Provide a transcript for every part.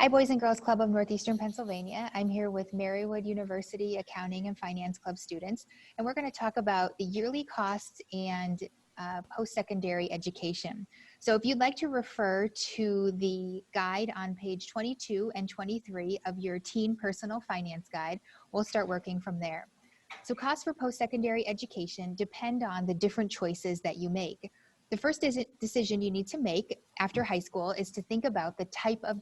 Hi, Boys and Girls Club of Northeastern Pennsylvania. I'm here with Marywood University Accounting and Finance Club students, and we're going to talk about the yearly costs and post-secondary education. So if you'd like to refer to the guide on page 22 and 23 of your Teen Personal Finance Guide, we'll start working from there. So costs for post-secondary education depend on the different choices that you make. The first decision you need to make after high school is to think about the type of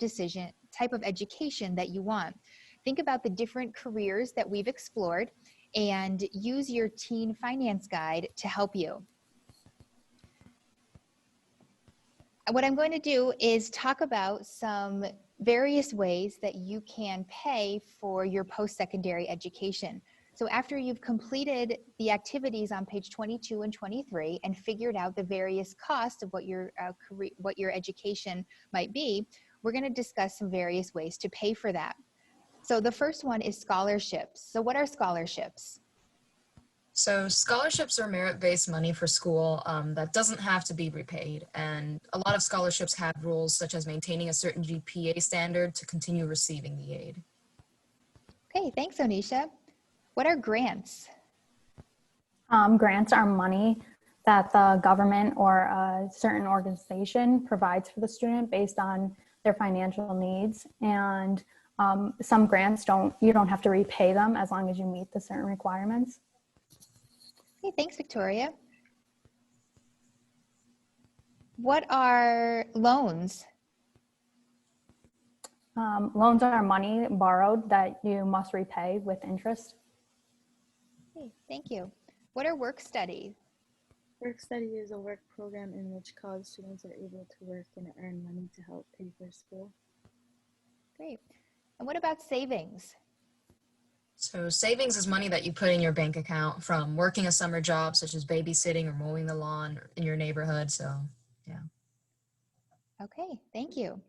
education that you want. Think about the different careers that we've explored and use your teen finance guide to help you. What I'm going to do is talk about some various ways that you can pay for your post-secondary education. So after you've completed the activities on page 22 and 23 and figured out the various costs of what your education might be, we're going to discuss some various ways to pay for that. So the first one is scholarships. So what are scholarships? So scholarships are merit-based money for school that doesn't have to be repaid. And a lot of scholarships have rules such as maintaining a certain GPA standard to continue receiving the aid. Okay, thanks, Onisha. What are grants? Grants are money that the government or a certain organization provides for the student based on their financial needs. And some grants you don't have to repay them as long as you meet the certain requirements. Okay, thanks, Victoria. What are loans? Loans are money borrowed that you must repay with interest. Okay, thank you. What are work study? Work study is a work program in which college students are able to work and earn money to help pay for school. Great. And what about savings? So savings is money that you put in your bank account from working a summer job, such as babysitting or mowing the lawn in your neighborhood. So, yeah. Okay, thank you.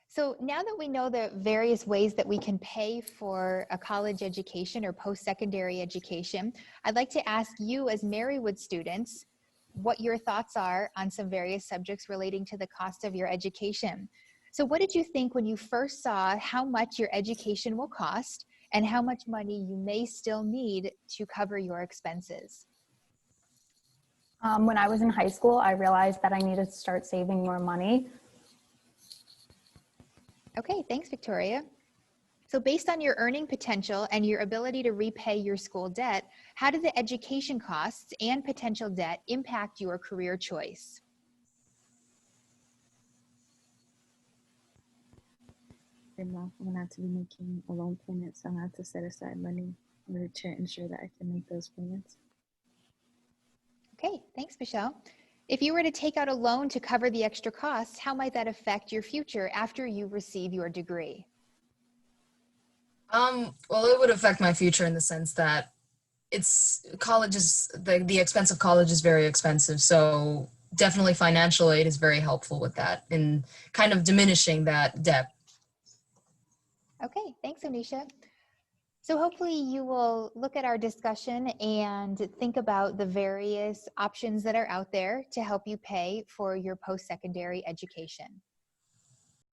So now that we know the various ways that we can pay for a college education or post-secondary education, I'd like to ask you as Marywood students what your thoughts are on some various subjects relating to the cost of your education. So what did you think when you first saw how much your education will cost and how much money you may still need to cover your expenses? When I was in high school, I realized that I needed to start saving more money. Okay, thanks, Victoria. So based on your earning potential and your ability to repay your school debt, how do the education costs and potential debt impact your career choice? I'm going to have to be making a loan payment, so I'm going to have to set aside money in order to ensure that I can make those payments. Okay, thanks, Michelle. If you were to take out a loan to cover the extra costs, how might that affect your future after you receive your degree? Well, it would affect my future in the sense that the expense of college is very expensive. So definitely financial aid is very helpful with that in kind of diminishing that debt. Okay, thanks, Onisha. So hopefully you will look at our discussion and think about the various options that are out there to help you pay for your post-secondary education.